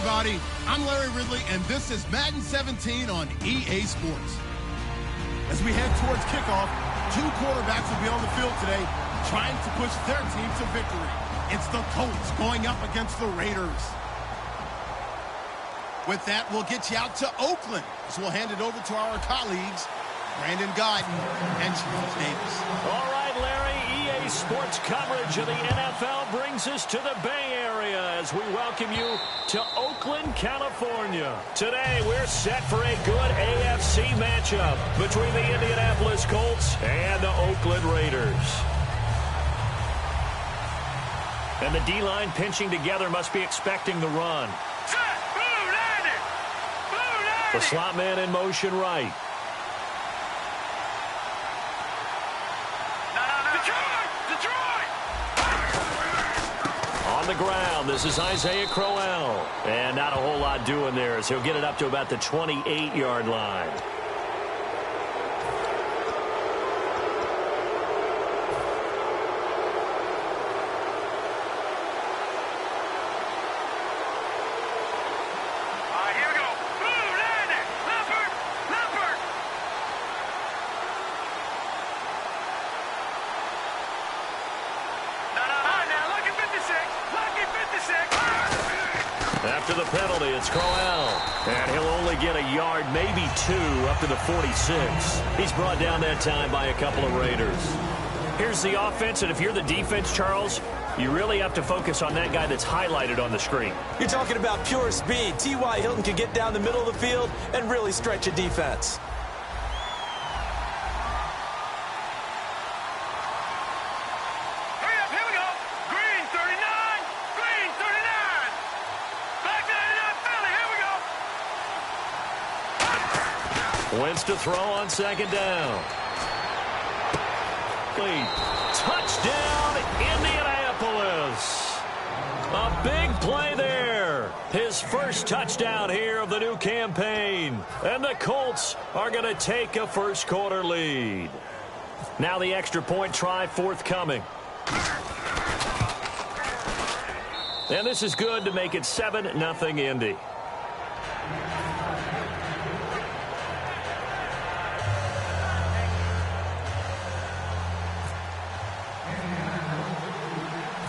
everybody. I'm Larry Ridley, and this is Madden 17 on EA Sports. As we head towards kickoff, two quarterbacks will be on the field today trying to push their team to victory. It's the Colts going up against the Raiders. With that, we'll get you out to Oakland, so we'll hand it over to our colleagues, Brandon Guyton and Charles Davis. All right, Larry, EA Sports coverage of the NFL brings us to the Bay Area as we welcome you to Oakland, California. Today, we're set for a good AFC matchup between the Indianapolis Colts and the Oakland Raiders. And the D-line pinching together must be expecting the run. The slot man in motion right. On the ground, this is Isaiah Crowell. And not a whole lot doing there as he'll get it up to about the 28-yard line. After the penalty, it's Crowell. And he'll only get a yard, maybe two, up to the 46. He's brought down that time by a couple of Raiders. Here's the offense, and if you're the defense, Charles, you really have to focus on that guy that's highlighted on the screen. You're talking about pure speed. T.Y. Hilton can get down the middle of the field and really stretch a defense. Wentz to throw on second down. Touchdown, Indianapolis. A big play there. His first touchdown here of the new campaign. And the Colts are going to take a first quarter lead. Now the extra point try forthcoming. And this is good to make it 7-0 Indy.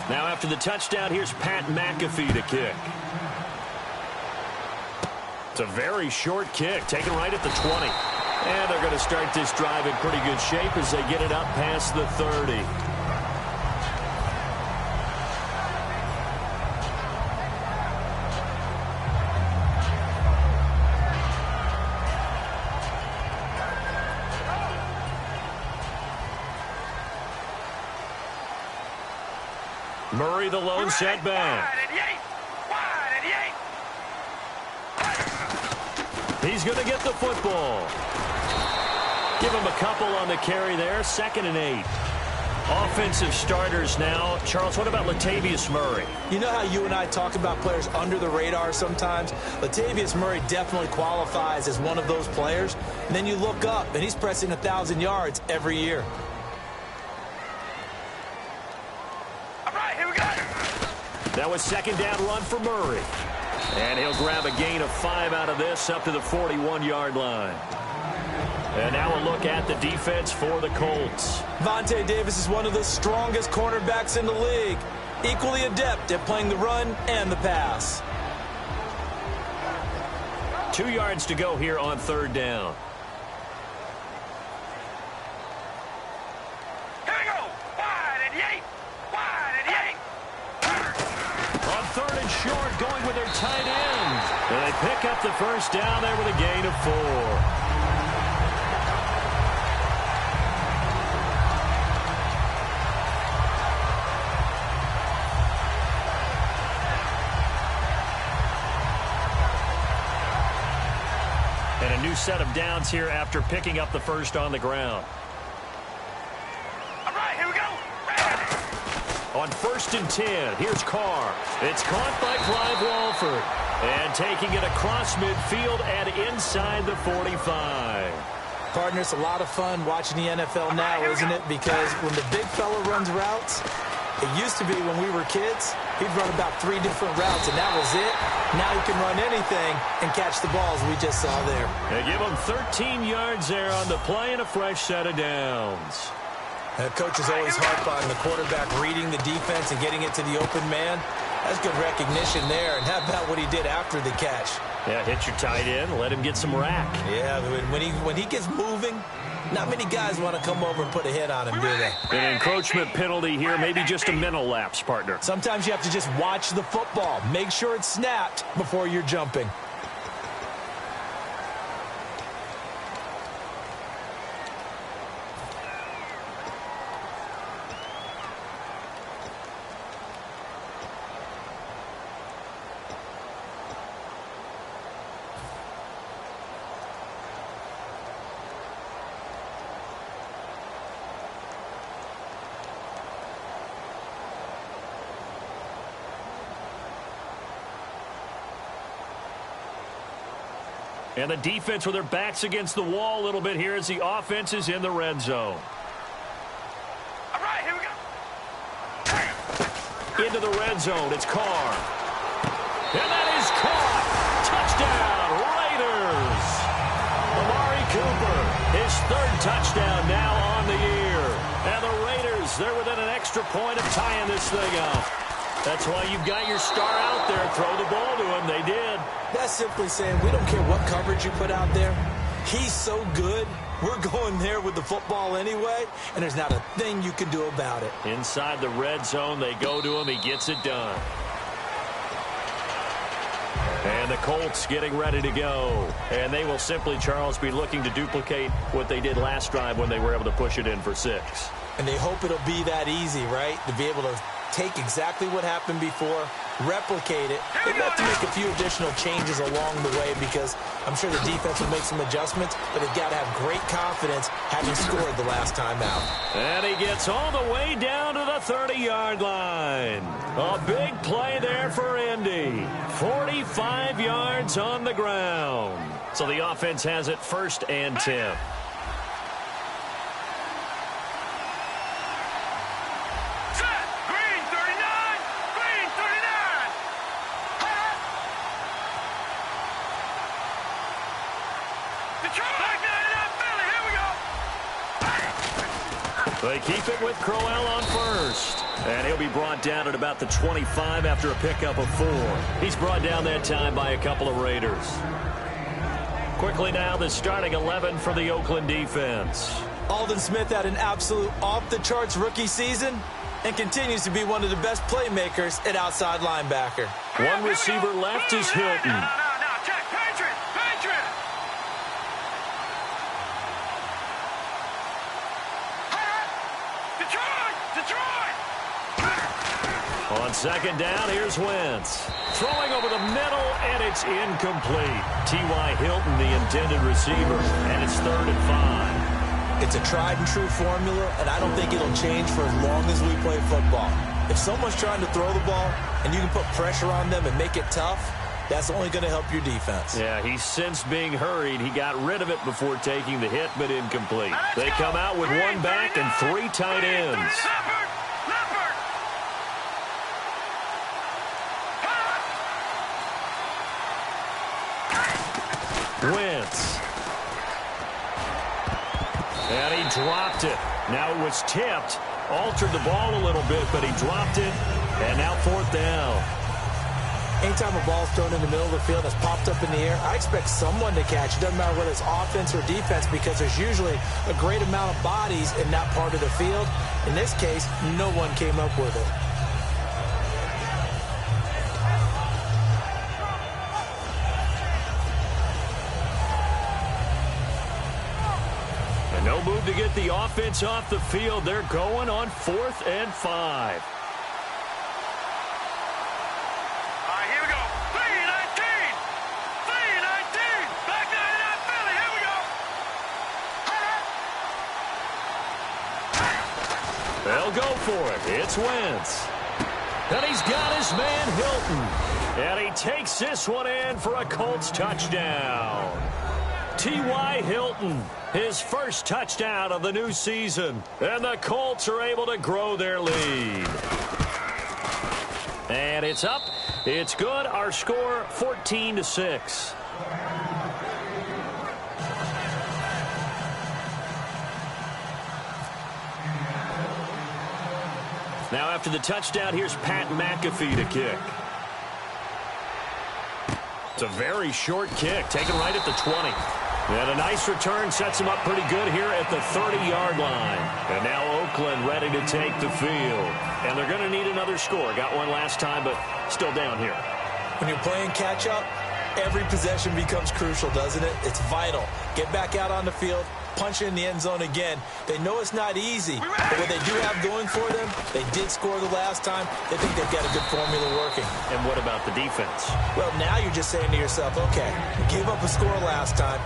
Now after the touchdown, here's Pat McAfee to kick. It's a very short kick, taken right at the 20. And they're going to start this drive in pretty good shape as they get it up past the 30. Murray, the lone setback. He's going to get the football. Give him a couple on the carry there. 2nd and 8. Offensive starters now. Charles, what about Latavius Murray? You know how you and I talk about players under the radar sometimes? Latavius Murray definitely qualifies as one of those players. And then you look up, and he's pressing 1,000 yards every year. That was second down run for Murray. And he'll grab a gain of 5 out of this up to the 41-yard line. And now a look at the defense for the Colts. Vontae Davis is one of the strongest cornerbacks in the league. Equally adept at playing the run and the pass. 2 yards to go here on 3rd down. Short going with their tight end. And they pick up the first down there with a gain of 4. And a new set of downs here after picking up the first on the ground. On 1st and 10, here's Carr. It's caught by Clive Walford. And taking it across midfield and inside the 45. Partner, it's a lot of fun watching the NFL now, isn't it? Because when the big fella runs routes, It used to be when we were kids, he'd run about 3 different routes, and that was it. Now he can run anything and catch the balls we just saw there. They give him 13 yards there on the play and a fresh set of downs. The coach is always harp on the quarterback reading the defense and getting it to the open man. That's good recognition there. And how about what he did after the catch? Yeah, hit your tight end, let him get some rack. Yeah, when he gets moving, not many guys want to come over and put a hit on him, do they? An encroachment penalty here, maybe just a mental lapse, partner. Sometimes you have to just watch the football. Make sure it's snapped before you're jumping. And the defense with their backs against the wall a little bit here as the offense is in the red zone. All right, here we go. Into the red zone, it's Carr. And that is caught. Touchdown, Raiders. Amari Cooper, his 3rd touchdown now on the year. And the Raiders, they're within an extra point of tying this thing up. That's why you've got your star out there. Throw the ball to him. They did. That's simply saying we don't care what coverage you put out there. He's so good. We're going there with the football anyway, and there's not a thing you can do about it. Inside the red zone, they go to him. He gets it done. And the Colts getting ready to go. And they will simply, Charles, be looking to duplicate what they did last drive when they were able to push it in for 6. And they hope it'll be that easy, right? To be able to take exactly what happened before, replicate it. They have to make a few additional changes along the way because I'm sure the defense will make some adjustments, but they've got to have great confidence having scored the last time out. And he gets all the way down to the 30-yard line. A big play there for Indy. 45 yards on the ground. So the offense has it 1st and 10. They keep it with Crowell on 1st. And he'll be brought down at about the 25 after a pickup of 4. He's brought down that time by a couple of Raiders. Quickly now, the starting 11 for the Oakland defense. Aldon Smith had an absolute off-the-charts rookie season and continues to be one of the best playmakers at outside linebacker. One receiver left is Hilton. On 2nd down, here's Wentz. Throwing over the middle, and it's incomplete. T.Y. Hilton, the intended receiver, and it's 3rd and 5. It's a tried-and-true formula, and I don't think it'll change for as long as we play football. If someone's trying to throw the ball, and you can put pressure on them and make it tough, that's only going to help your defense. Yeah, he's since being hurried. He got rid of it before taking the hit, but incomplete. They come out with 1 back and 3 tight ends. Wentz. And he dropped it. Now it was tipped. Altered the ball a little bit, but he dropped it. And now 4th down. Anytime a ball's thrown in the middle of the field that's popped up in the air, I expect someone to catch. It doesn't matter whether it's offense or defense because there's usually a great amount of bodies in that part of the field. In this case, no one came up with it. No move to get the offense off the field. They're going on 4th and 5. All right, here we go. 3-19. 3-19. Back 99 Philly. Here we go. They'll go for it. It's Wentz. And he's got his man Hilton. And he takes this one in for a Colts touchdown. T.Y. Hilton, his first touchdown of the new season. And the Colts are able to grow their lead. And it's up. It's good. Our score, 14-6. Now after the touchdown, here's Pat McAfee to kick. It's a very short kick, taken right at the 20. And a nice return sets him up pretty good here at the 30-yard line. And now Oakland ready to take the field. And they're going to need another score. Got one last time, but still down here. When you're playing catch-up, every possession becomes crucial, doesn't it? It's vital. Get back out on the field, punch it in the end zone again. They know it's not easy, but what they do have going for them, they did score the last time. They think they've got a good formula working. And what about the defense? Well, now you're just saying to yourself, okay, we gave up a score last time.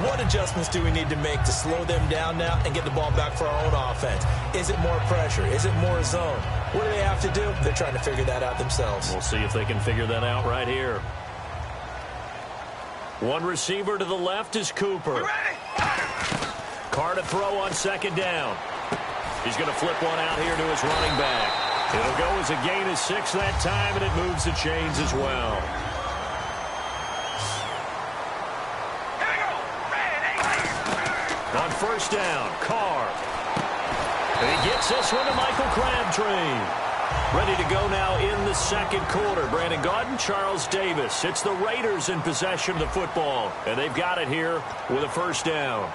What adjustments do we need to make to slow them down now and get the ball back for our own offense? Is it more pressure? Is it more zone? What do they have to do? They're trying to figure that out themselves. We'll see if they can figure that out right here. One receiver to the left is Cooper. Carr to throw on second down. He's going to flip one out here to his running back. It'll go as a gain of 6 that time, and it moves the chains as well. On first down, Carr. And he gets this one to Michael Crabtree. Ready to go now in the second quarter. Brandon Gaudin, Charles Davis. It's the Raiders in possession of the football, and they've got it here with a first down.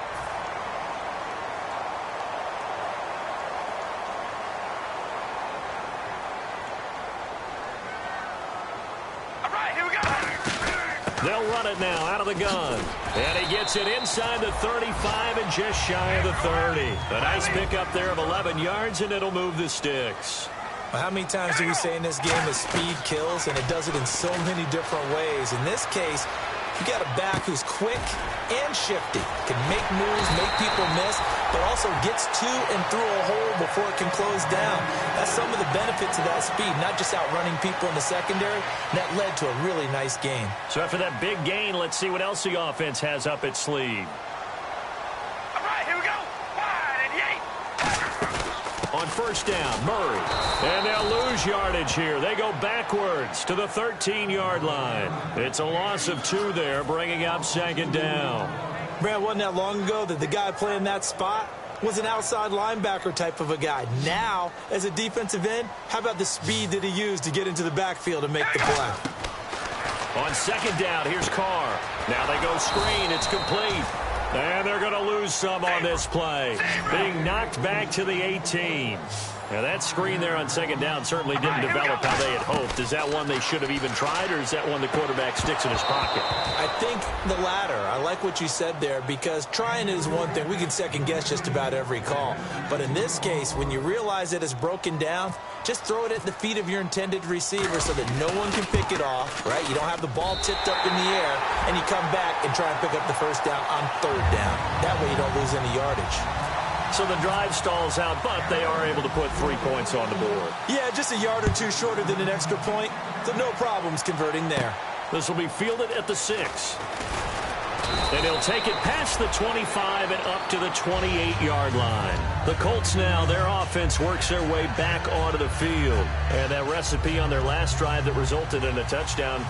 They'll run it now out of the gun. And he gets it inside the 35 and just shy of the 30. A nice pickup there of 11 yards, and it'll move the sticks. Well, how many times do we say in this game that speed kills, and it does it in so many different ways? In this case, you got a back who's quick and shifty, can make moves, make people miss, but also gets to and through a hole before it can close down. That's some of the benefits of that speed, not just outrunning people in the secondary. That led to a really nice game. So after that big gain, let's see what else the offense has up its sleeve. All right, here we go. Wide and yay. On first down, Murray. And they'll lose yardage here. They go backwards to the 13-yard line. It's a loss of 2 there, bringing up second down. Brad, wasn't that long ago that the guy playing that spot was an outside linebacker type of a guy. Now, as a defensive end, how about the speed that he used to get into the backfield and make the play? On second down, here's Carr. Now they go screen. It's complete. And they're going to lose some on this play. Being knocked back to the 18. Now that screen there on second down certainly didn't develop how they had hoped. Is that one they should have even tried, or is that one the quarterback sticks in his pocket? I think the latter. I like what you said there, because trying is one thing. We can second guess just about every call. But in this case, when you realize that it's broken down, just throw it at the feet of your intended receiver so that no one can pick it off, right? You don't have the ball tipped up in the air, and you come back and try and pick up the first down on third down. That way you don't lose any yardage. So the drive stalls out, but they are able to put 3 points on the board. Yeah, just a yard or two shorter than an extra point, so no problems converting there. This will be fielded at the 6. And he'll take it past the 25 and up to the 28-yard line. The Colts now, their offense works their way back onto the field. And that recipe on their last drive that resulted in a touchdown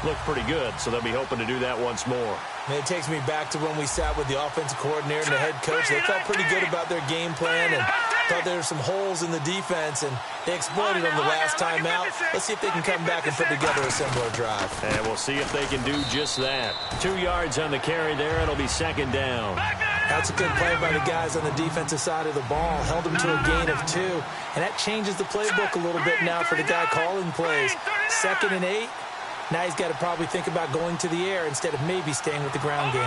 looked pretty good, so they'll be hoping to do that once more. And it takes me back to when we sat with the offensive coordinator and the head coach. They felt pretty good about their game plan and thought there were some holes in the defense, and they exploited them the last time out. Let's see if they can come back and put together a similar drive. And we'll see if they can do just that. 2 yards on the carry there. It'll be second down. That's a good play by the guys on the defensive side of the ball. Held them to a gain of 2. And that changes the playbook a little bit now for the guy calling plays. 2nd and 8. Now he's got to probably think about going to the air instead of maybe staying with the ground game.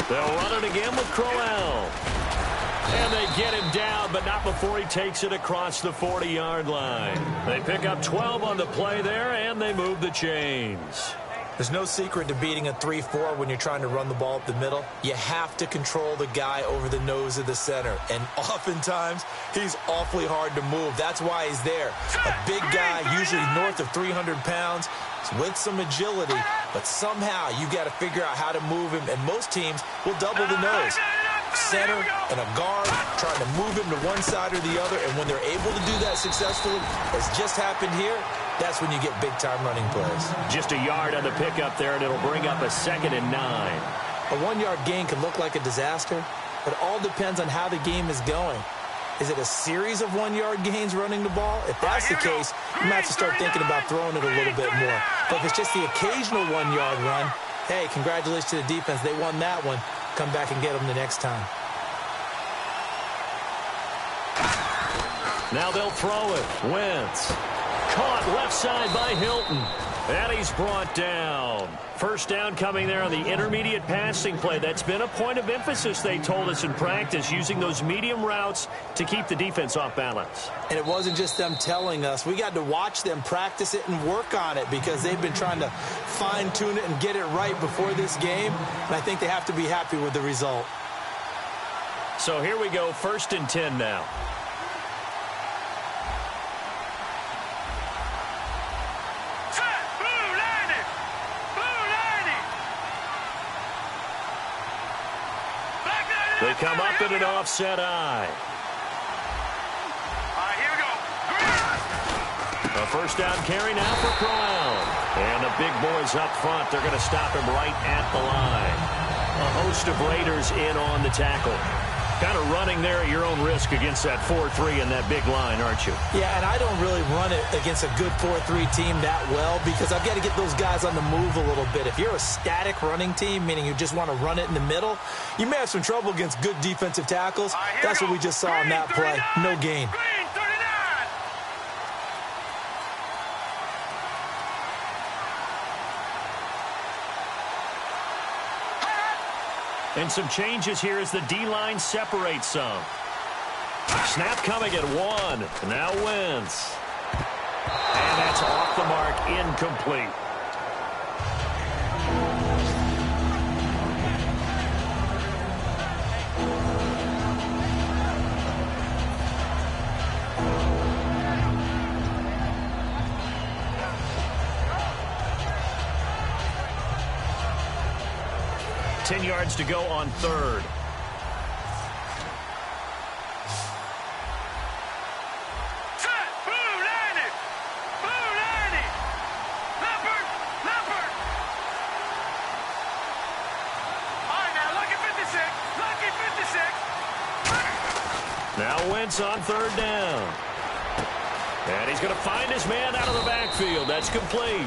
They'll run it again with Crowell. And they get him down, but not before he takes it across the 40-yard line. They pick up 12 on the play there, and they move the chains. There's no secret to beating a 3-4 when you're trying to run the ball up the middle. You have to control the guy over the nose of the center. And oftentimes, he's awfully hard to move. That's why he's there. A big guy, usually north of 300 pounds, with some agility. But somehow, you got to figure out how to move him. And most teams will double the nose. Center and a guard trying to move him to one side or the other. And when they're able to do that successfully, as just happened here, that's when you get big-time running plays. Just a yard on the pickup there, and it'll bring up a 2nd and 9. A 1-yard gain can look like a disaster, but it all depends on how the game is going. Is it a series of 1-yard gains running the ball? If that's the case, you might have to start thinking about throwing it a little bit more. But if it's just the occasional 1-yard run, hey, congratulations to the defense. They won that one. Come back and get them the next time. Now they'll throw it. Wentz. Caught left side by Hilton. And he's brought down. First down coming there on the intermediate passing play. That's been a point of emphasis, they told us in practice, using those medium routes to keep the defense off balance. And it wasn't just them telling us. We got to watch them practice it and work on it because they've been trying to fine-tune it and get it right before this game. And I think they have to be happy with the result. So here we go, 1st and 10 now. They come up in an offset eye. Here we go. A first down carry now for Brown. And the big boys up front, they're going to stop him right at the line. A host of Raiders in on the tackle. Kind of running there at your own risk against that 4-3 and that big line, aren't you? Yeah, and I don't really run it against a good 4-3 team that well because I've got to get those guys on the move a little bit. If you're a static running team, meaning you just want to run it in the middle, you may have some trouble against good defensive tackles. That's what we just saw on that play. No gain. And some changes here as the D-line separates some. Snap coming at 1. Now Wentz. And that's off the mark, incomplete. Ten yards to go on 3rd. Now Wentz on 3rd down. And he's going to find his man out of the backfield. That's complete.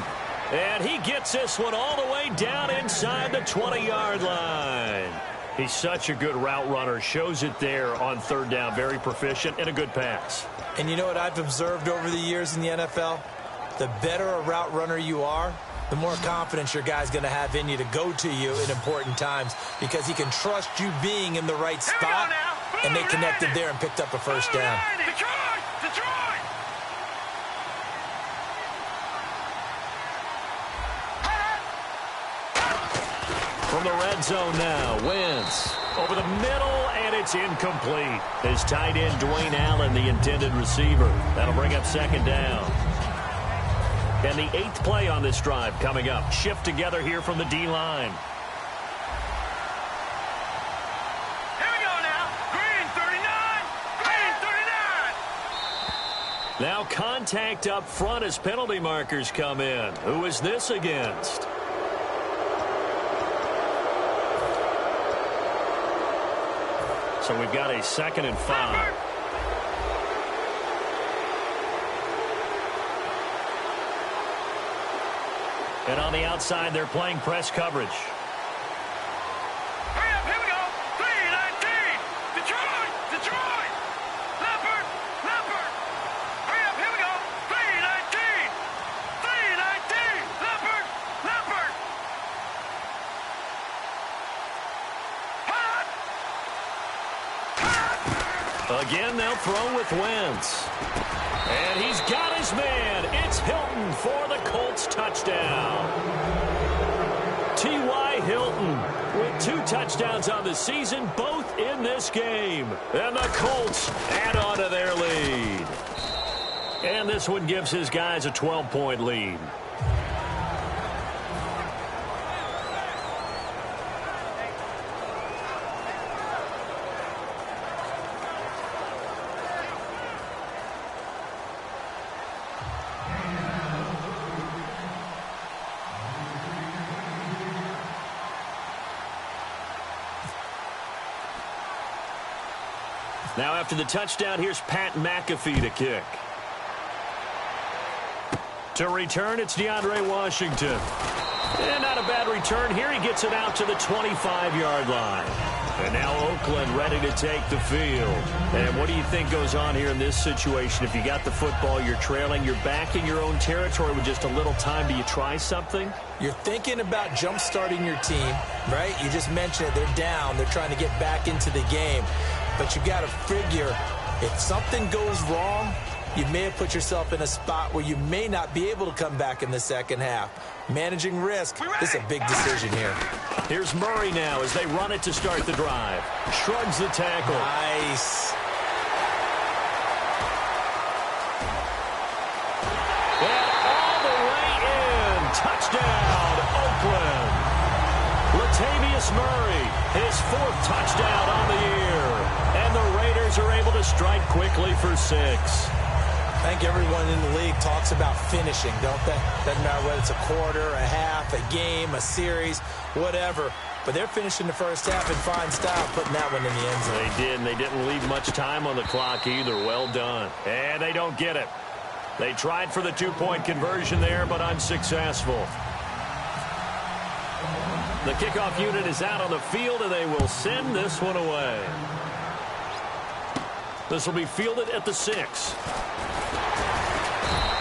And he gets this one all the way down inside the 20-yard line. He's such a good route runner. Shows it there on 3rd down. Very proficient and a good pass. And you know what I've observed over the years in the NFL? The better a route runner you are, the more confidence your guy's going to have in you to go to you in important times because he can trust you being in the right spot. And they connected there and picked up a first down. Detroit! From the red zone now, Wentz over the middle, and it's incomplete. His tight end, Dwayne Allen, the intended receiver. That'll bring up 2nd down. And the 8th play on this drive coming up. Shift together here from the D-line. Here we go now. Green 39. Green 39. Now contact up front as penalty markers come in. Who is this against? So we've got a 2nd and 5. And on the outside, they're playing press coverage. Hurry up, here we go. 3-19. Detroit. Leopard. Hurry up, here we go. 3-19. Leopard. Again, they'll throw with Wentz. And he's got his man. It's Hilton for the Colts touchdown. T.Y. Hilton with 2 touchdowns on the season, both in this game. And the Colts add on to their lead. And this one gives his guys a 12-point lead. Now after the touchdown, here's Pat McAfee to kick. To return, it's DeAndre Washington. And not a bad return here. He gets it out to the 25-yard line. And now Oakland ready to take the field. And what do you think goes on here in this situation? If you got the football, you're trailing, you're back in your own territory with just a little time. Do you try something? You're thinking about jump-starting your team, right? You just mentioned it. They're down. They're trying to get back into the game. But you got to figure, if something goes wrong, you may have put yourself in a spot where you may not be able to come back in the second half. Managing risk, this is a big decision here. Here's Murray now as they run it to start the drive. Shrugs the tackle. Nice. And all the way in. Touchdown, Oakland. Latavius Murray, his 4th touchdown on the year. And the Raiders are able to strike quickly for 6. I think everyone in the league talks about finishing, don't they? Doesn't matter whether it's a quarter, a half, a game, a series, whatever. But they're finishing the first half in fine style, putting that one in the end zone. They did, and they didn't leave much time on the clock either. Well done. And they don't get it. They tried for the 2-point conversion there, but unsuccessful. The kickoff unit is out on the field, and they will send this one away. This will be fielded at the 6.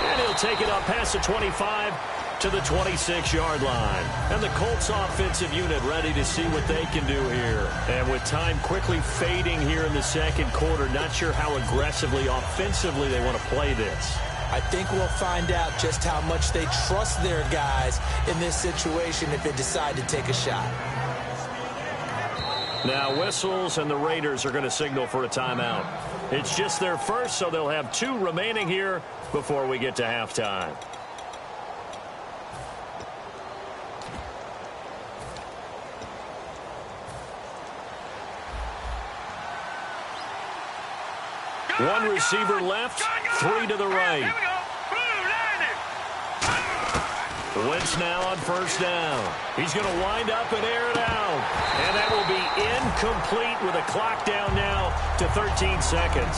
And he'll take it up past the 25 to the 26-yard line. And the Colts offensive unit ready to see what they can do here. And with time quickly fading here in the second quarter, not sure how aggressively, offensively they want to play this. I think we'll find out just how much they trust their guys in this situation if they decide to take a shot. Now whistles, and the Raiders are going to signal for a timeout. It's just their first, so they'll have 2 remaining here before we get to halftime. One receiver left, 3 to the right. Wentz now on first down. He's going to wind up and air it out. And that will be incomplete with a clock down now to 13 seconds.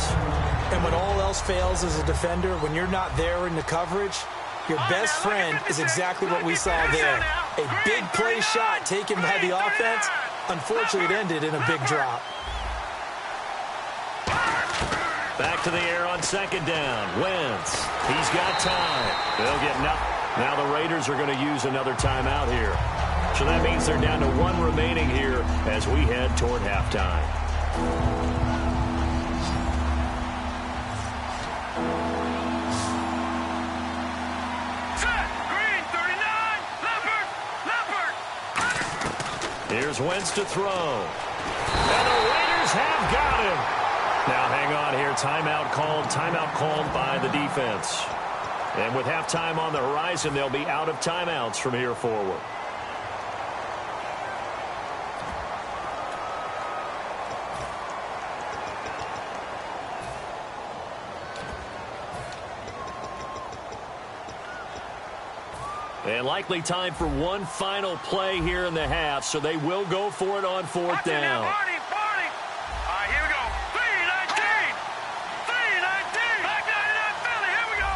And when all else fails as a defender, when you're not there in the coverage, your best friend is exactly what we saw there. A big play shot taken by the offense. Unfortunately, it ended in a big drop. Back to the air on second down. Wentz. He's got time. They'll get nothing. Now the Raiders are going to use another timeout here. So that means they're down to 1 remaining here as we head toward halftime. Set. Green, 39. Leopard. Here's Wentz to throw. And the Raiders have got him. Now hang on here. Timeout called by the defense. And with halftime on the horizon, they'll be out of timeouts from here forward. And likely time for one final play here in the half, so they will go for it on 4th down. All right, here we go. 3-19. 3-19. Back 99 Philly. Here we go.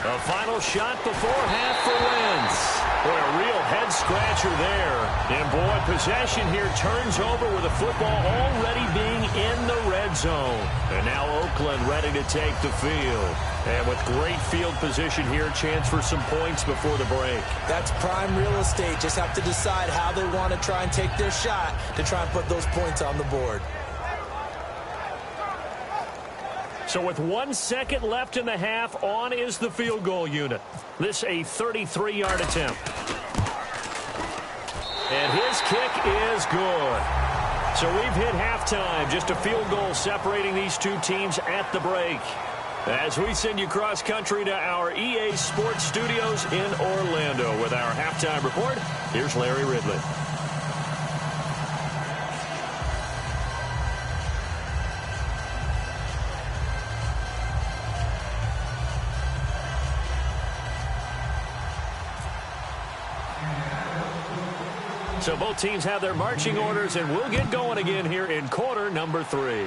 A final shot before half for Wentz. Boy, a real head-scratcher there. And, boy, possession here turns over with the football already being in the red zone. And now Oakland ready to take the field. And with great field position here, chance for some points before the break. That's prime real estate. Just have to decide how they want to try and take their shot to try and put those points on the board. So with 1 second left in the half, on is the field goal unit. This a 33-yard attempt. is good. So we've hit halftime. Just a field goal separating these two teams at the break. As we send you cross-country to our EA Sports Studios in Orlando with our halftime report, here's Larry Ridley. So both teams have their marching orders, and we'll get going again here in quarter number 3.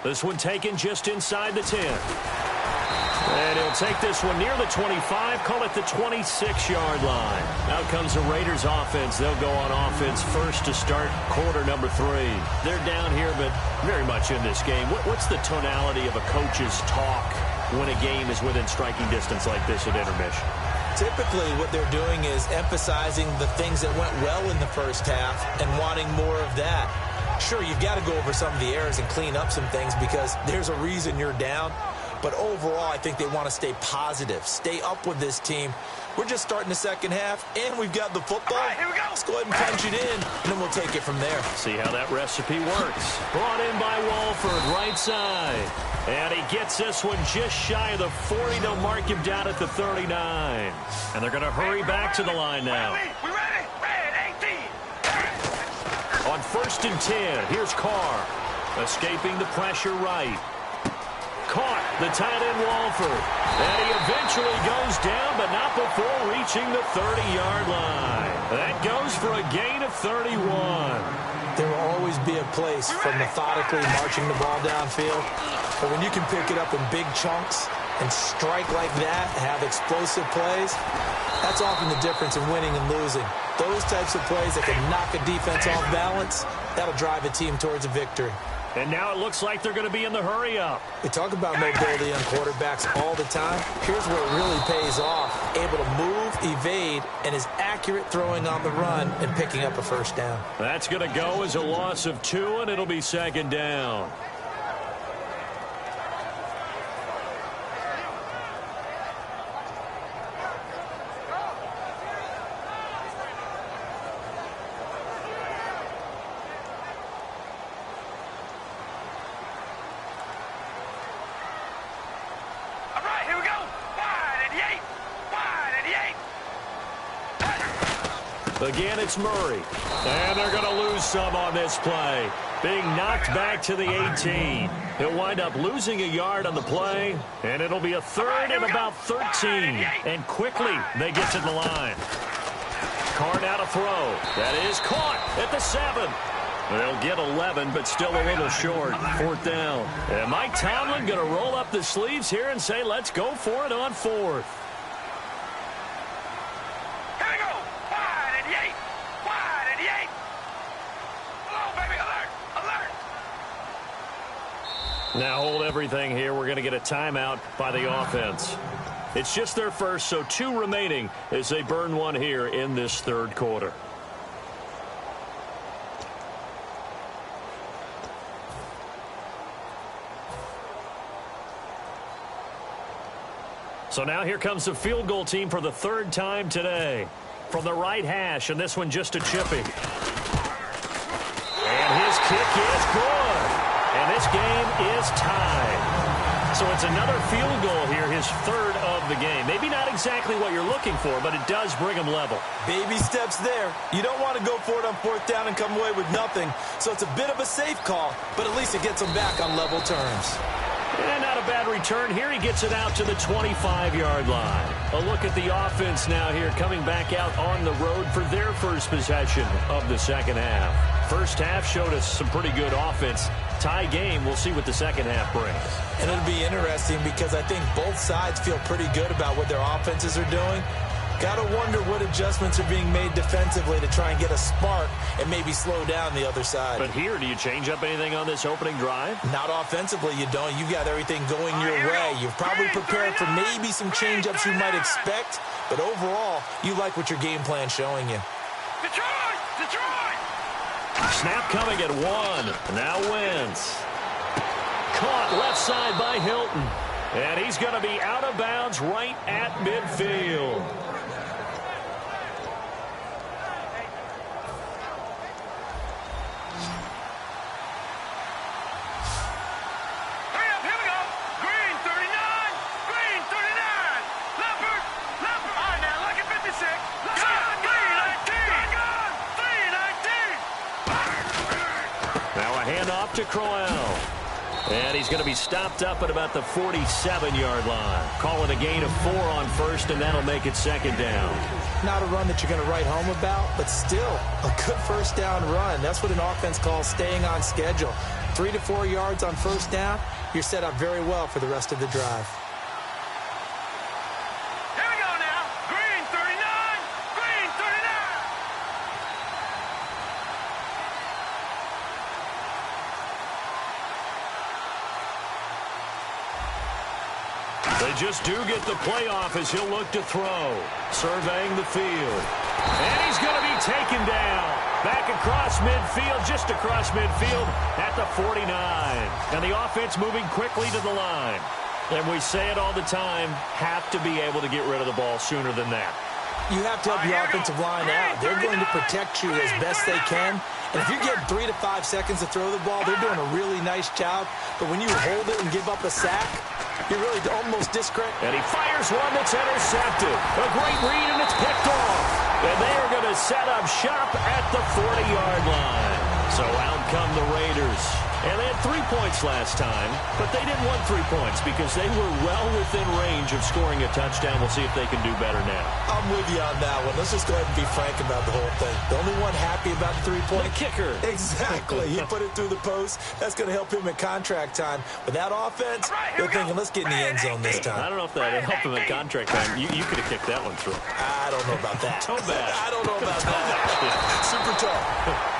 This one taken just inside the 10. And he'll take this one near the 25, call it the 26-yard line. Out comes the Raiders offense. They'll go on offense first to start quarter number 3. They're down here, but very much in this game. What's the tonality of a coach's talk when a game is within striking distance like this at intermission? Typically, what they're doing is emphasizing the things that went well in the first half and wanting more of that. Sure, you've got to go over some of the errors and clean up some things because there's a reason you're down. But overall, I think they want to stay positive, stay up with this team. We're just starting the second half, and we've got the football. All right, here we go. Let's go ahead and punch it in, and then we'll take it from there. See how that recipe works. Brought in by Walford, right side. And he gets this one just shy of the 40. They'll mark him down at the 39. And they're going to hurry back to the line now. We ready? Red 18. On 1st and 10, here's Carr. Escaping the pressure right. Caught the tight end Walford. And he eventually goes down, but not before reaching the 30-yard line. That goes for a gain of 31. There will always be a place for methodically marching the ball downfield. But when you can pick it up in big chunks and strike like that, have explosive plays, that's often the difference in winning and losing. Those types of plays that can knock a defense off balance, that'll drive a team towards a victory. And now it looks like they're going to be in the hurry-up. We talk about mobility on quarterbacks all the time. Here's where it really pays off. Able to move, evade, and is accurate throwing on the run and picking up a first down. That's going to go as a loss of 2, and it'll be 2nd down. Again, it's Murray. And they're going to lose some on this play. Being knocked back to the 18. He'll wind up losing a yard on the play. And it'll be a 3rd and about 13. And quickly, they get to the line. Carr now to throw. That is caught at the 7. They'll get 11, but still a little short. 4th down. And Mike Tomlin going to roll up the sleeves here and say, let's go for it on 4th. Now hold everything here. We're going to get a timeout by the offense. It's just their first, so 2 remaining as they burn one here in this 3rd quarter. So now here comes the field goal team for the 3rd time today. From the right hash, and this one just a chippy. And his kick is good. And this game is tied. So it's another field goal here, his 3rd of the game. Maybe not exactly what you're looking for, but it does bring him level. Baby steps there. You don't want to go for it on 4th down and come away with nothing. So it's a bit of a safe call, but at least it gets him back on level terms. And not a bad return here. He gets it out to the 25-yard line. A look at the offense now here, coming back out on the road for their first possession of the second half. First half showed us some pretty good offense. Tie game. We'll see what the second half brings. And it'll be interesting because I think both sides feel pretty good about what their offenses are doing. Got to wonder what adjustments are being made defensively to try and get a spark and maybe slow down the other side. But here, do you change up anything on this opening drive? Not offensively, you don't. You got everything going your way. You've probably prepared for maybe some change-ups you might expect, but overall, you like what your game plan's showing you. Detroit! Detroit! Snap coming at 1. Now Wentz. Caught left side by Hilton. And he's going to be out of bounds right at midfield. off to Crowell. And he's going to be stopped up at about the 47-yard line. Calling a gain of 4 on first, and that'll make it second down. Not a run that you're going to write home about, but still a good first down run. That's what an offense calls staying on schedule. 3 to 4 yards on first down, you're set up very well for the rest of the drive. Here we go now. Green 39. Green 39. They just do get the playoff as he'll look to throw. Surveying the field. And he's going to be taken down. Back across midfield, just across midfield at the 49. And the offense moving quickly to the line. And we say it all the time, have to be able to get rid of the ball sooner than that. You have to help your offensive line out. They're going to protect you as best they can. And if you get 3 to 5 seconds to throw the ball, they're doing a really nice job. But when you hold it and give up a sack, you really almost discredit. And he fires one that's intercepted. A great read, and it's picked off. And they are going to set up shop at the 40-yard line. So out come the Raiders. And they had 3 points last time, but they didn't want 3 points because they were well within range of scoring a touchdown. We'll see if they can do better now. I'm with you on that one. Let's just go ahead and be frank about the whole thing. The only one happy about the 3-point. The kicker. Exactly. He put it through the post. That's going to help him in contract time. With that offense, they're thinking, let's get in the end zone this time. I don't know if that helped him in contract time. You could have kicked that one through. I don't know about that. Toe bad. I don't know about that. Super tall.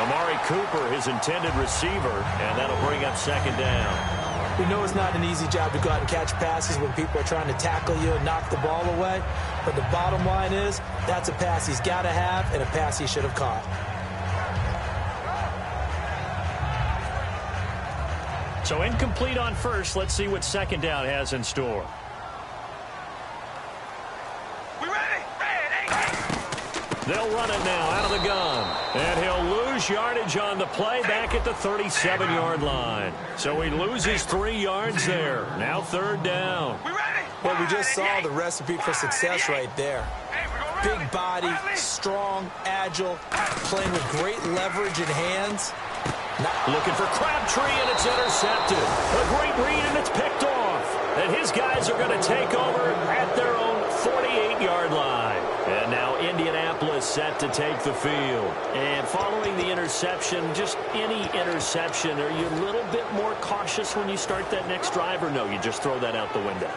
Amari Cooper, his intended receiver, and that'll bring up second down. We know it's not an easy job to go out and catch passes when people are trying to tackle you and knock the ball away. But the bottom line is, that's a pass he's got to have and a pass he should have caught. So incomplete on first. Let's see what second down has in store. We ready? Ready. They'll run it now out of the gun. And he'll lose yardage on the play back at the 37-yard line. So he loses 3 yards there. Now third down. We ready? Well, we just saw the recipe for success right there. Big body, strong, agile, playing with great leverage in hands. Looking for Crabtree, and it's intercepted. A great read, and it's picked off. And his guys are going to take over at their own 48-yard line. And now Indianapolis set to take the field. And following the interception, just any interception, are you a little bit more cautious when you start that next drive, or no, you just throw that out the window?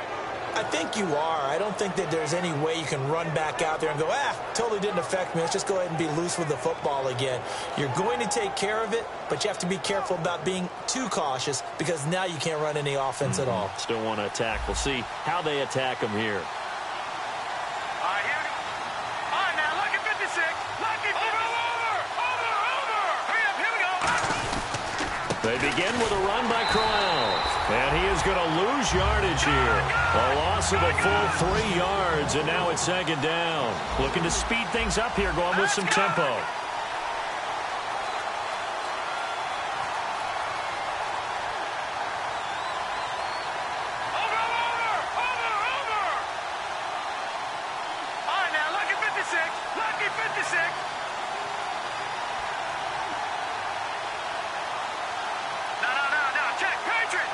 I think you are. I don't think that there's any way you can run back out there and go, totally didn't affect me. Let's just go ahead and be loose with the football again. You're going to take care of it, but you have to be careful about being too cautious because now you can't run any offense at all. Still want to attack. We'll see how they attack them here. All right, here we go. All right, now, lucky 56. Lucky 56. Over. Hurry up, here we go. They begin with a run by Crowell. And he is going to lose yardage here. A loss of a full 3 yards, and now it's second down. Looking to speed things up here, going with some tempo. All right, now, lucky 56. Lucky 56. No. Check. Patriot.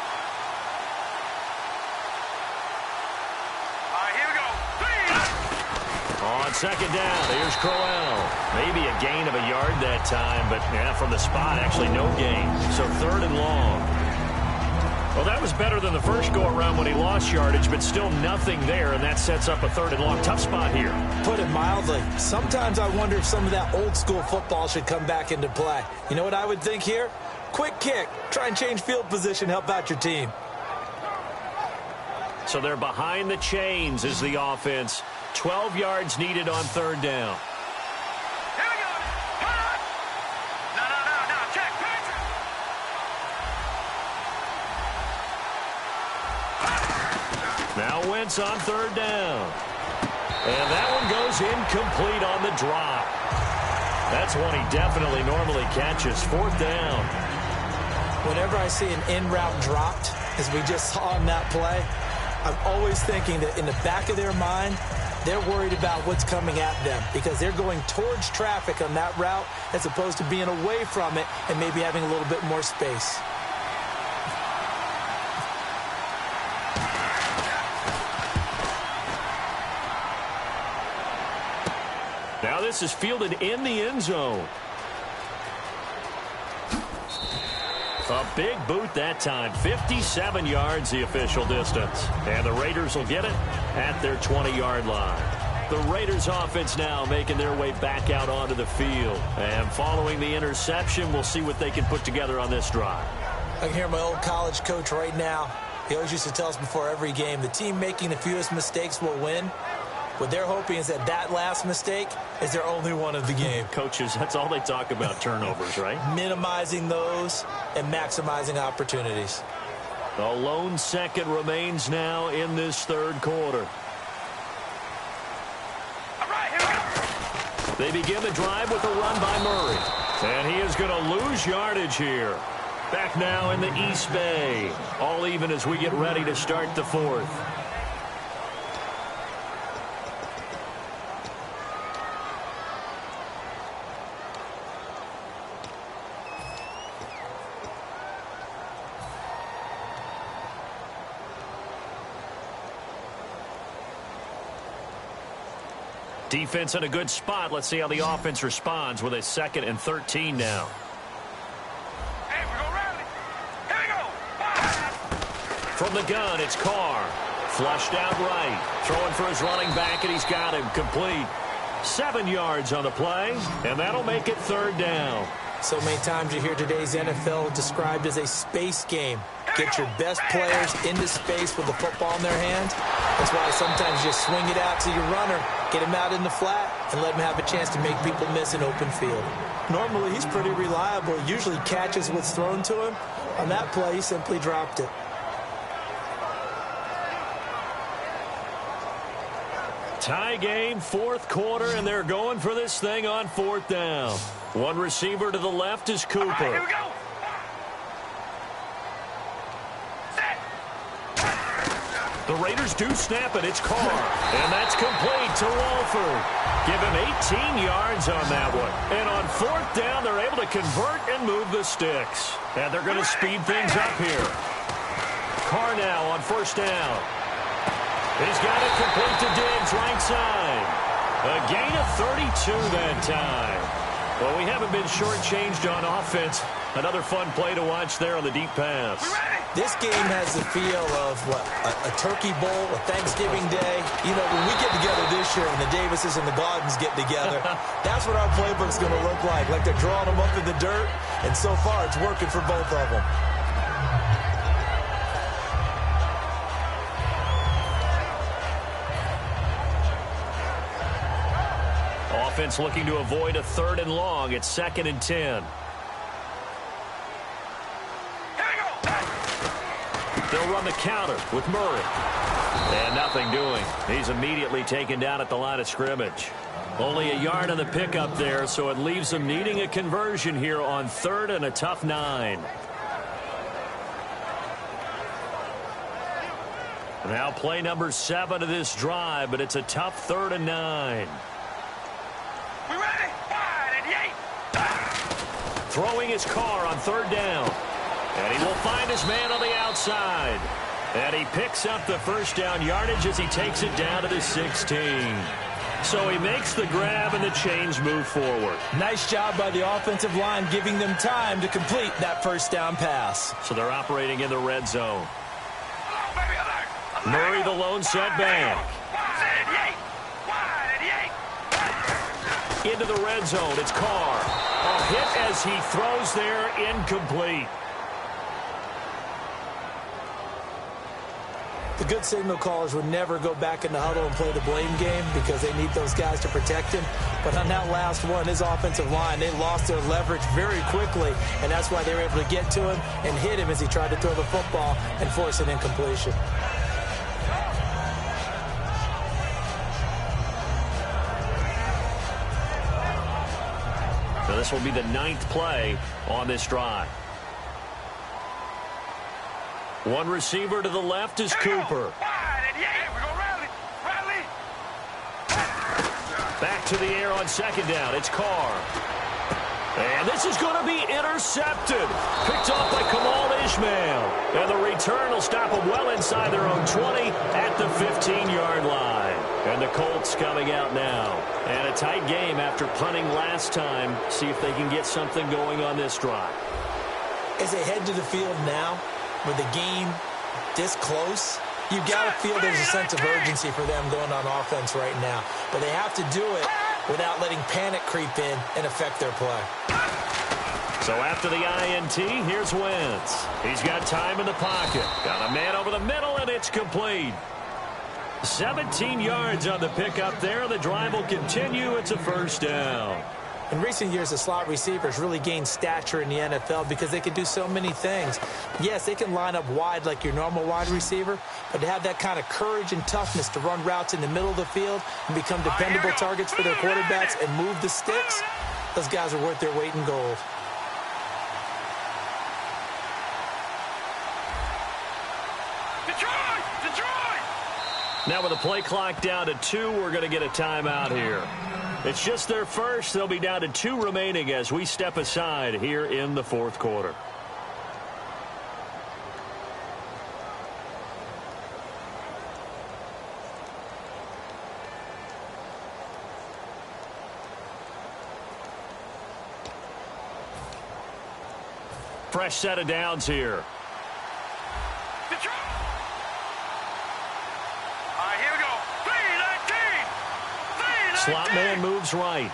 All right, here we go. 3. On second down, here's Crowell. Maybe a gain of a yard that time, but from the spot, actually no gain. So third and long. Well, that was better than the first go-around when he lost yardage, but still nothing there, and that sets up a third and long. Tough spot here. Put it mildly. Sometimes I wonder if some of that old-school football should come back into play. You know what I would think here? Quick kick. Try and change field position, help out your team. So they're behind the chains as the offense. 12 yards needed on third down. Here we go. Hot. No. Check. Patriot. Now Wentz on third down. And that one goes incomplete on the drop. That's one he definitely normally catches. Fourth down. Whenever I see an in-route dropped, as we just saw on that play, I'm always thinking that in the back of their mind, they're worried about what's coming at them because they're going towards traffic on that route as opposed to being away from it and maybe having a little bit more space. this is fielded in the end zone. A big boot that time. 57 yards the official distance. And the Raiders will get it at their 20-yard line. The Raiders offense now making their way back out onto the field. And following the interception, we'll see what they can put together on this drive. I can hear my old college coach right now. He always used to tell us before every game, the team making the fewest mistakes will win. What they're hoping is that last mistake is their only one of the game. Coaches, that's all they talk about, turnovers, right? Minimizing those and maximizing opportunities. The lone second remains now in this third quarter. All right, here we go. They begin the drive with a run by Murray. And he is going to lose yardage here. Back now in the East Bay. All even as we get ready to start the fourth. Defense in a good spot. Let's see how the offense responds with a 2nd and 13 now. Hey, we're going to rally. Here we go. Fire. From the gun, it's Carr. Flushed out right. Throwing for his running back, and he's got him complete. 7 yards on the play, and that'll make it 3rd down. So many times you hear today's NFL described as a space game. Get your best players into space with the football in their hands. That's why sometimes you swing it out to your runner, get him out in the flat, and let him have a chance to make people miss an open field. Normally, he's pretty reliable. Usually catches what's thrown to him. On that play, he simply dropped it. Tie game, 4th quarter, and they're going for this thing on 4th down. One receiver to the left is All right, here Cooper. we go. Set. The Raiders do snap it. It's Carr. And that's complete to Walford. Give him 18 yards on that one. And on 4th down, they're able to convert and move the sticks. And they're going to speed things up here. Carr now on 1st down. He's got it complete to Diggs, right side. A gain of 32 that time. Well, we haven't been shortchanged on offense. Another fun play to watch there on the deep pass. This game has the feel of, what, a turkey bowl, a Thanksgiving day. You know, when we get together this year and the Davises and the Gaudens get together, that's what our playbook's going to look like they're drawing them up in the dirt, and so far it's working for both of them. Offense looking to avoid a 3rd and long. It's 2nd and 10. They'll run the counter with Murray. And nothing doing. He's immediately taken down at the line of scrimmage. Only a yard on the pickup there, so it leaves them needing a conversion here on 3rd and a tough 9. Now play number 7 of this drive, but it's a tough 3rd and 9. We ready? Wide and yay. Throwing his Carr on 3rd down. And he will find his man on the outside. And he picks up the 1st down yardage as he takes it down to the 16. So he makes the grab and the chains move forward. Nice job by the offensive line giving them time to complete that 1st down pass. So they're operating in the red zone. Hello, baby, alert. Murray the lone setback. Wide and yay. Wide and yay. Into the red zone. It's Carr. A hit as he throws there, incomplete. The good signal callers would never go back in the huddle and play the blame game because they need those guys to protect him. But on that last one, his offensive line, they lost their leverage very quickly, and that's why they were able to get to him and hit him as he tried to throw the football and force an incompletion. So this will be the 9th play on this drive. One receiver to the left is Cooper. Back to the air on 2nd down. It's Carr. And this is going to be intercepted. Picked off by Kamal Ishmael. And the return will stop them well inside their own 20 at the 15-yard line. And the Colts coming out now. And a tight game after punting last time. See if they can get something going on this drive. As they head to the field now, with the game this close, you got to feel there's a sense of urgency for them going on offense right now. But they have to do it without letting panic creep in and affect their play. So after the INT, here's Wentz. He's got time in the pocket. Got a man over the middle, and it's complete. 17 yards on the pickup there. The drive will continue. It's a first down. In recent years, the slot receivers really gained stature in the NFL because they can do so many things. Yes, they can line up wide like your normal wide receiver, but to have that kind of courage and toughness to run routes in the middle of the field and become dependable targets for their quarterbacks and move the sticks, those guys are worth their weight in gold. Now with the play clock down to 2, we're going to get a timeout here. It's just their first. They'll be down to 2 remaining as we step aside here in the fourth quarter. Fresh set of downs here. Slot man moves right.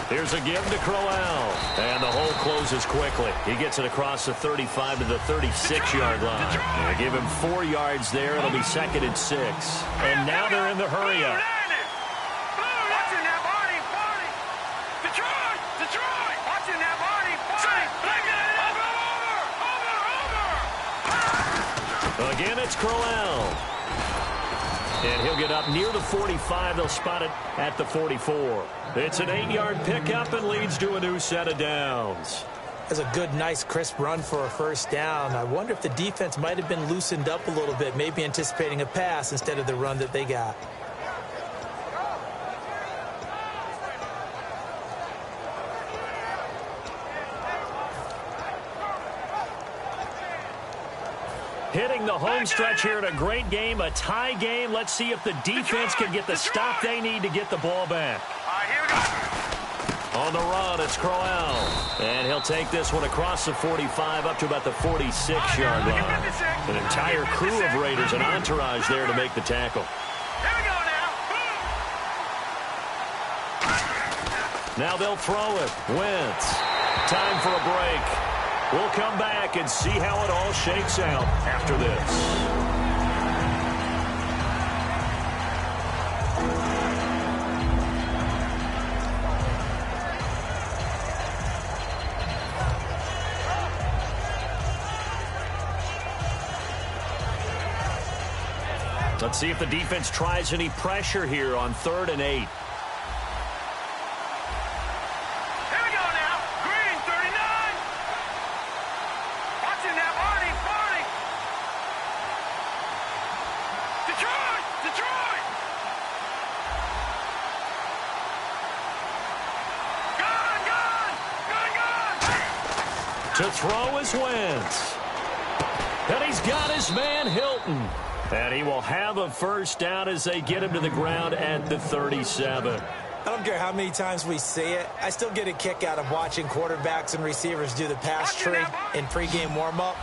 Here's a give to Crowell. And the hole closes quickly. He gets it across the 35 to the 36-yard line. They give him 4 yards there. It'll be 2nd and 6. And now they're in the hurry-up. Again, it's Crowell. And he'll get up near the 45. They'll spot it at the 44. It's an 8-yard pickup and leads to a new set of downs. That's a good, nice, crisp run for a first down. I wonder if the defense might have been loosened up a little bit, maybe anticipating a pass instead of the run that they got. Hitting the home stretch here in a great game, a tie game. Let's see if the defense can get the stop they need to get the ball back. On the run, it's Crowell. And he'll take this one across the 45 up to about the 46-yard line. An entire crew of Raiders, an entourage there to make the tackle. Now they'll throw it. Wentz. Time for a break. We'll come back and see how it all shakes out after this. Let's see if the defense tries any pressure here on 3rd and 8. To throw is Wentz. And he's got his man Hilton. And he will have a first down as they get him to the ground at the 37. I don't care how many times we see it. I still get a kick out of watching quarterbacks and receivers do the pass tree in pregame warm-up.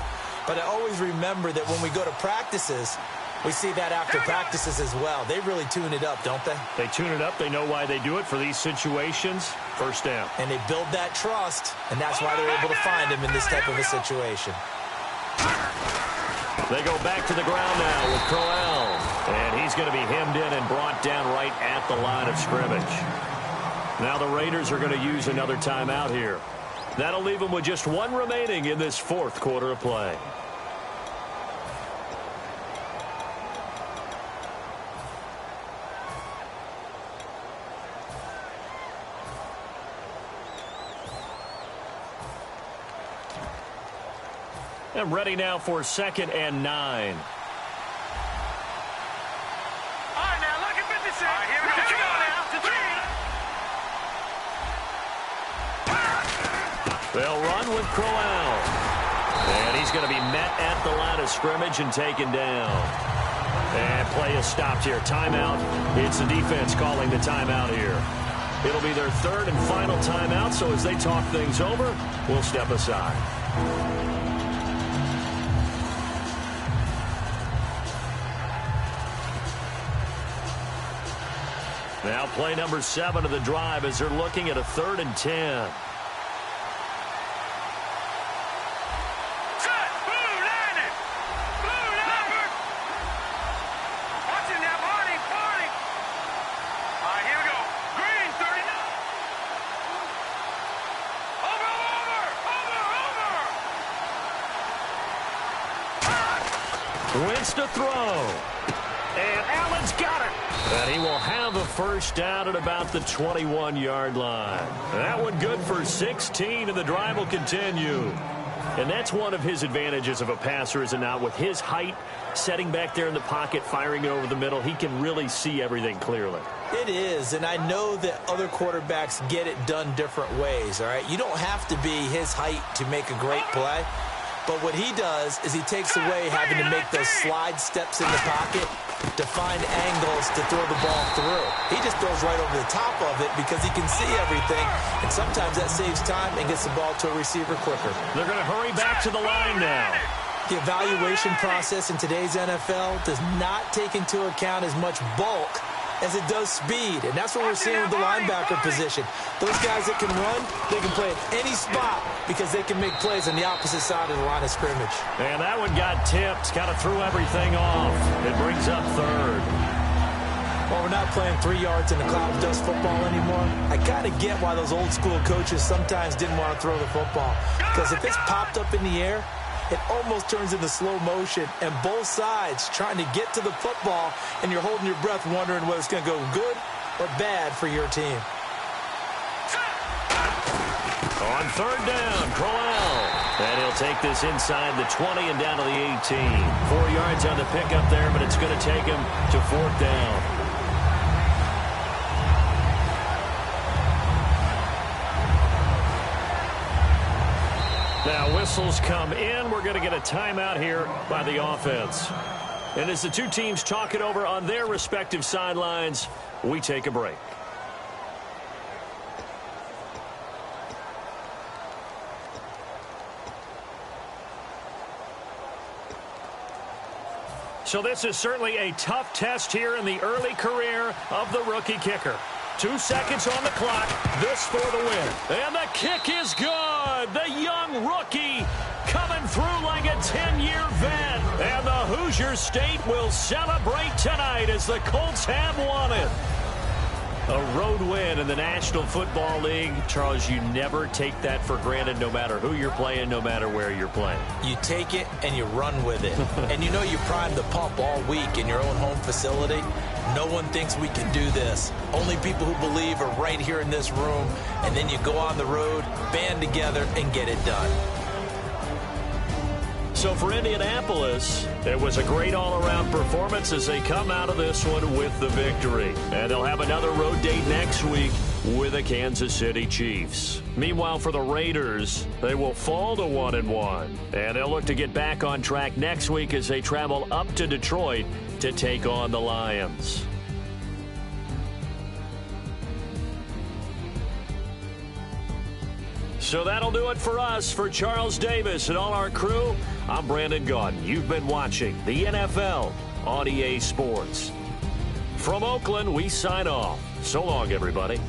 But I always remember that when we go to practices, we see that after practices as well. They really tune it up, don't they? They tune it up. They know why they do it for these situations. First down. And they build that trust, and that's why they're able to find him in this type of a situation. They go back to the ground now with Crowell. And he's going to be hemmed in and brought down right at the line of scrimmage. Now the Raiders are going to use another timeout here. That'll leave them with just 1 remaining in this fourth quarter of play. And ready now for 2nd and 9. All right, now look at 56. All right, here we go now. They'll run with Crowell. going to be met at the line of scrimmage and taken down. And play is stopped here. Timeout. It's the defense calling the timeout here. It'll be their third and final timeout, so as they talk things over, we'll step aside. Now play number 7 of the drive as they're looking at a 3rd and 10. Wins to throw. And Allen's got it. And he will have a first down at about the 21-yard line. That one good for 16, and the drive will continue. And that's one of his advantages of a passer, is it not? With his height, setting back there in the pocket, firing it over the middle, he can really see everything clearly. It is, and I know that other quarterbacks get it done different ways, all right? You don't have to be his height to make a great play. But what he does is he takes away having to make those slide steps in the pocket to find angles to throw the ball through. He just throws right over the top of it because he can see everything, and sometimes that saves time and gets the ball to a receiver quicker. They're going to hurry back to the line now. The evaluation process in today's NFL does not take into account as much bulk as it does speed, and that's what we're seeing with the linebacker position. Those guys that can run, they can play at any spot because they can make plays on the opposite side of the line of scrimmage. And that one got tipped, kind of threw everything off. It brings up 3rd. Well, we're not playing 3 yards in the cloud of dust football anymore. I kind of get why those old school coaches sometimes didn't want to throw the football, because if it's popped up in the air, it almost turns into slow motion, and both sides trying to get to the football, and you're holding your breath wondering whether it's going to go good or bad for your team. On 3rd down, Crowell. And he'll take this inside the 20 and down to the 18. 4 yards on the pickup there, but it's going to take him to 4th down. Now whistles come in. We're going to get a timeout here by the offense. And as the two teams talk it over on their respective sidelines, we take a break. So this is certainly a tough test here in the early career of the rookie kicker. 2 seconds on the clock. This for the win. And the kick is good. The young rookie coming through like a 10-year vet. And the Hoosier State will celebrate tonight as the Colts have won it. A road win in the National Football League. Charles, you never take that for granted, no matter who you're playing, no matter where you're playing. You take it and you run with it. And you know you primed the pump all week in your own home facility. No one thinks we can do this. Only people who believe are right here in this room. And then you go on the road, band together, and get it done. So for Indianapolis, it was a great all-around performance as they come out of this one with the victory. And they'll have another road date next week with the Kansas City Chiefs. Meanwhile, for the Raiders, they will fall to 1-1. And they'll look to get back on track next week as they travel up to Detroit to take on the Lions. So that'll do it for us. For Charles Davis and all our crew, I'm Brandon Gaudin. You've been watching the NFL on EA Sports. From Oakland, we sign off. So long, everybody.